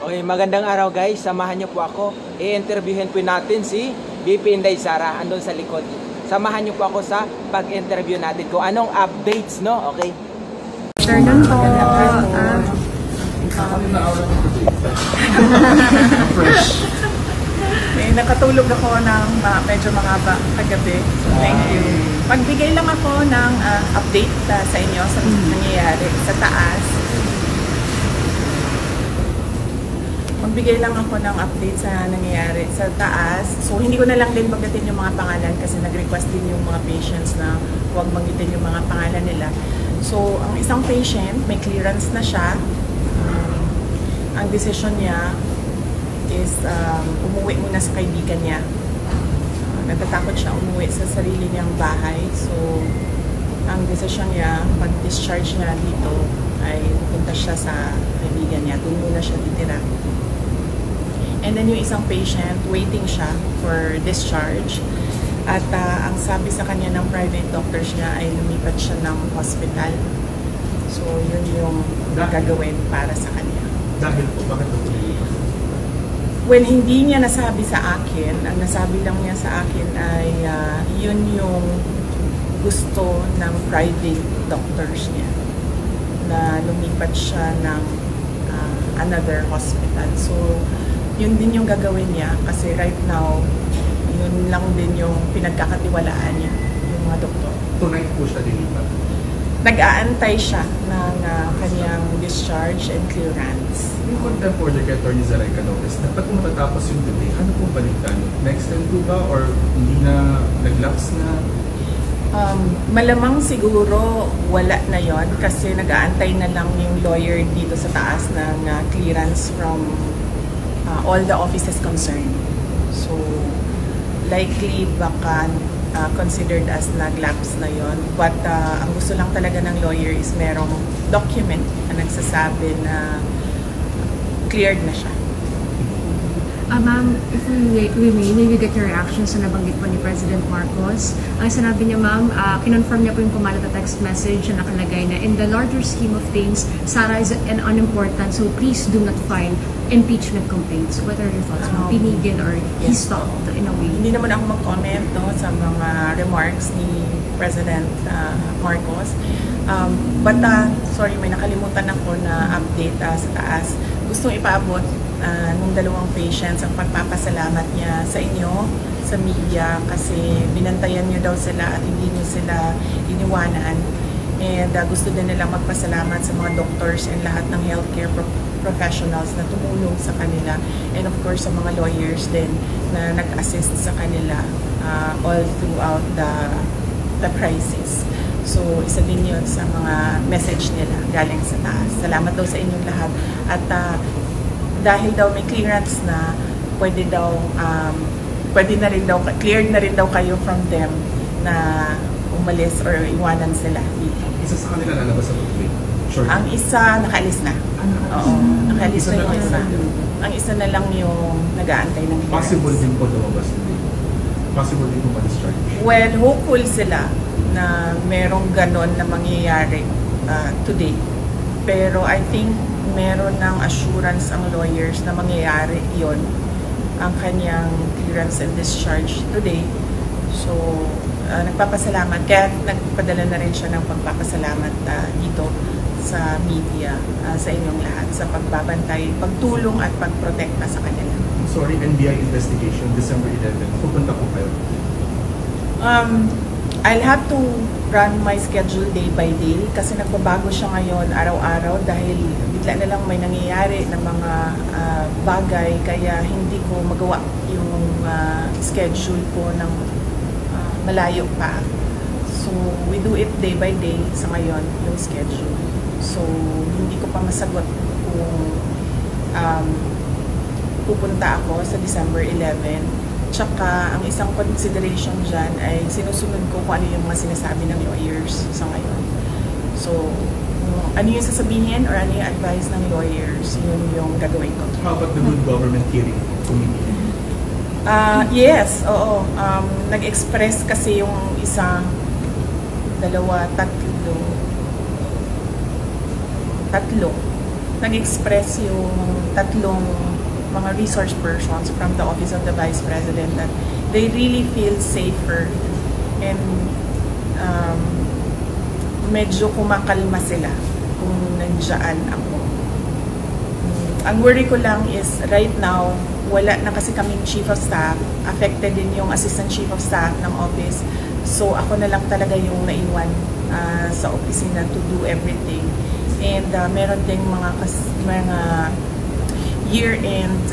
Okay, magandang araw guys. Samahan niyo po ako. I-interviewin po natin si VP Inday Sara andun sa likod. Samahan niyo po ako sa pag-interview natin kung anong updates, no? Okay. Afternoon po. Nakatulog ako ng medyo mahaba kagabi. So, thank you. Magbigay lang ako ng update sa inyo sa nangyayari sa taas. Magbigay lang ako ng update sa nangyayari sa taas. So, hindi ko na lang din banggitin yung mga pangalan kasi nag-request din yung mga patients na huwag banggitin yung mga pangalan nila. So, ang isang patient, may clearance na siya. Ang decision niya is umuwi muna sa kaibigan niya. Natatakot siya umuwi sa sarili niyang bahay. So, ang decision niya, pag-discharge niya dito, ay pupunta siya sa kaibigan niya. Doon muna siya titira. And then yung isang patient, waiting siya for discharge. At ang sabi sa kanya ng private doctors niya ay lumipat siya ng hospital. So, yun yung gagawin para sa kanya. Dahil po, bakit ito lumipat? Well, hindi niya nasabi sa akin. Ang nasabi lang niya sa akin ay yun yung gusto ng private doctors niya. Na lumipat siya ng another hospital. So, yun din yung gagawin niya kasi right now, yun lang din yung pinagkakatiwalaan niya, yung mga doktor. Tonight po siya dilipat? Nag-aantay siya ng kanyang discharge and clearance. Yung contempt order kay Atty. Zaray Canoves, dapat kung matatapos yung delay, ano pong balikan? Na-extend po ba or hindi na nag-lapse na? Malamang siguro wala na yon kasi nag-aantay na lang yung lawyer dito sa taas ng clearance from all the offices concerned. So, likely baka considered as nag-lapse na yon. But ang gusto lang talaga ng lawyer is merong document na nagsasabi na cleared na siya. Ma'am, if we may get your reaction sa nabanggit po ni President Marcos. Ang sinabi niya, ma'am, kinonfirm niya po yung pumalat na text message na nakalagay na in the larger scheme of things, Sara is an unimportant, so please do not file impeachment complaints. What are your thoughts, ma'am? Pinigil or he stopped in a way? Hindi naman ako mag-comment sa mga remarks ni President Marcos. But sorry, may nakalimutan ako na update sa taas. Gustong ipaabot nung dalawang patients ang pagpapasalamat niya sa inyo, sa media, kasi binantayan niyo daw sila at hindi niyo sila iniwanan. And gusto din nila magpasalamat sa mga doctors and lahat ng healthcare professionals na tumulong sa kanila. And of course, sa mga lawyers din na nag-assist sa kanila all throughout the crisis. So, isa din yun sa mga message nila galing sa taas. Salamat daw sa inyong lahat. At dahil daw may clearance na, pwede na rin daw, cleared na rin daw kayo from them na umalis or iwanan sila dito. Isa sa kanila lalabas sa public? Sure. Ang isa, nakaalis na. Oo, nakaalis na yung isa. Ang isa na lang yung nag-aantay ng clearance. Possible din po lumabas din. Possible din po ma-discharge. Well, hopeful sila na merong ganon na mangyayari today. Pero I think meron ng assurance ang lawyers na mangyayari yon ang kanyang clearance and discharge today. So, nagpapasalamat. Kaya nagpadala na rin siya ng pagpapasalamat dito sa media, sa inyong lahat, sa pagbabantay, pagtulong at pagprotekta sa kanila. Sorry, NBI investigation, December 11. Pupunta po kayo? I'll have to run my schedule day by day kasi nagbabago siya ngayon araw-araw dahil bigla na lang may nangyayari ng mga bagay kaya hindi ko magawa yung schedule ko ng malayo pa. So, we do it day by day sa ngayon, yung schedule. So, hindi ko pa masagot kung pupunta ako sa December 11. Tsaka, ang isang consideration dyan ay sinusunod ko kung ano yung mga sinasabi ng lawyers sa ngayon. So, ano yung sasabihin or ano yung advice ng lawyers, yun yung gagawin ko. How about the Good Government Hearing Committee? Yes, oo. Nag-express kasi yung isa, dalawa, tatlo nag-express yung tatlong mga resource persons from the Office of the Vice President that they really feel safer and medyo kumakalma sila kung nandiyan ako. Ang worry ko lang is right now, wala na kasi kaming Chief of Staff, affected din yung Assistant Chief of Staff ng office. So ako na lang talaga yung naiwan sa opisina to do everything. And meron ding mga year-end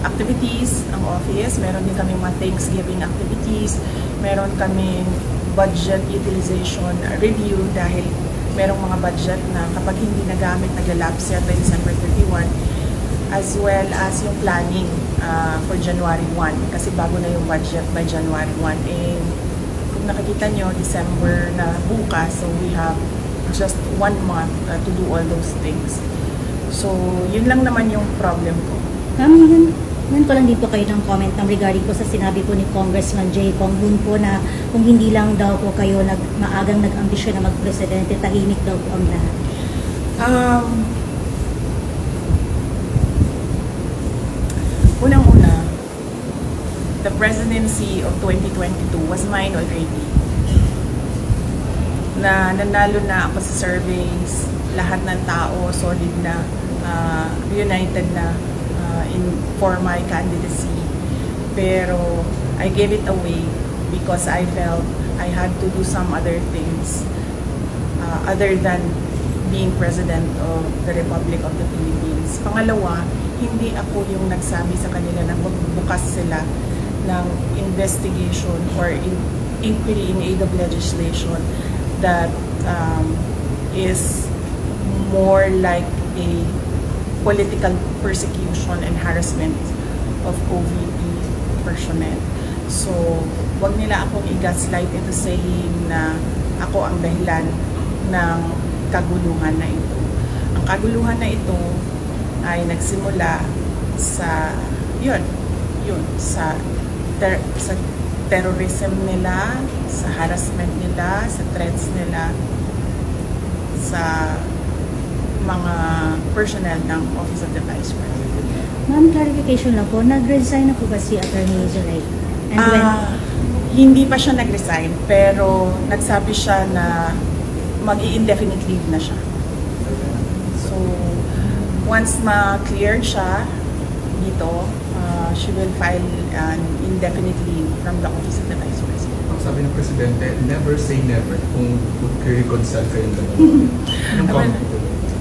activities ang office. Meron din kami mga Thanksgiving activities. Meron kaming budget utilization review dahil merong mga budget na kapag hindi nagamit, nag-lapse yan by December 31. As well as yung planning for January 1. Kasi bago na yung budget by January 1. And kung nakikita nyo, December na bukas, so we have just 1 month to do all those things. So, yun lang naman yung problem ko. Ma'am, ngayon ko lang din po kayo ng comment regarding po sa sinabi po ni Congressman Jay Pong Yun po na kung hindi lang daw po kayo maagang nag-ambisyon na mag-presidente, tahimik daw po ang lahat. Unang-una, the presidency of 2022 was mine already. Na nanalo na ako sa surveys, lahat ng tao solid na, united na for my candidacy. Pero I gave it away because I felt I had to do some other things other than being President of the Republic of the Philippines. Pangalawa, hindi ako yung nagsabi sa kanila na magbukas sila ng investigation or inquiry in aid of legislation that is more like a political persecution and harassment of OVP personnel. So, wag nila akong i-gaslight into saying na ako ang dahilan ng kaguluhan na ito. Ang kaguluhan na ito ay nagsimula sa sa terrorism nila, sa harassment nila, sa threats nila, sa mga personnel ng Office of the Vice President. Ma'am, clarification lang po, nag-resign na po ba si Attorney Zulay? And when? Hindi pa siya nag-resign, pero nagsabi siya na mag-i-indefinite leave na siya. So, once ma-cleared siya dito, she will file an indefinite leave from the Office of the Vice President. Sabi ng Presidente, never say never kung mag-reconcile kayo ng dalawa.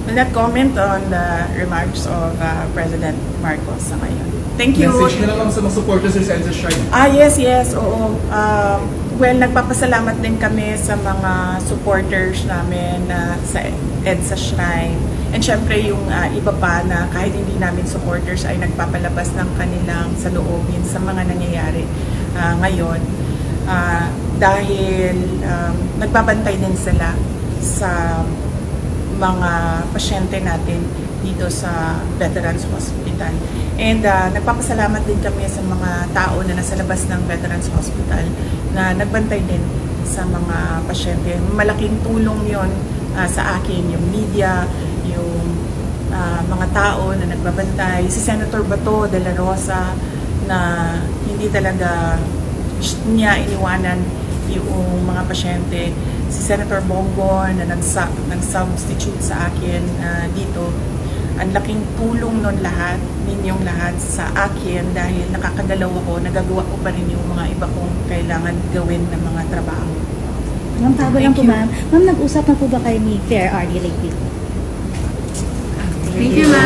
Will not comment on the remarks of President Marcos sa ngayon. Thank you. Message na lang sa mga supporters sa Senza Shrine. Yes, oo. Well, nagpapasalamat din kami sa mga supporters namin sa EDSA Shrine. And syempre yung iba pa na kahit hindi namin supporters ay nagpapalabas ng kanilang saloobin sa mga nangyayari ngayon. Dahil nagbabantay din sila sa mga pasyente natin dito sa Veterans Hospital. And nagpapasalamat din kami sa mga tao na nasa labas ng Veterans Hospital na nagbantay din sa mga pasyente. Malaking tulong yon sa akin, yung media, yung mga tao na nagbabantay. Si Senator Bato de la Rosa na hindi talaga niya iniwanan yung mga pasyente. Si Senator Bongbong na nag-substitute sa akin dito. Ang laking tulong nun lahat, ninyong lahat sa akin dahil nakakadalaw ako, nagagawa ko pa rin yung mga iba kong kailangan gawin ng mga trabaho. Ma'am, bago lang po ma'am. Ma'am, nag-usap na po ba kayo ni Fair RD lately? Thank you, ma'am.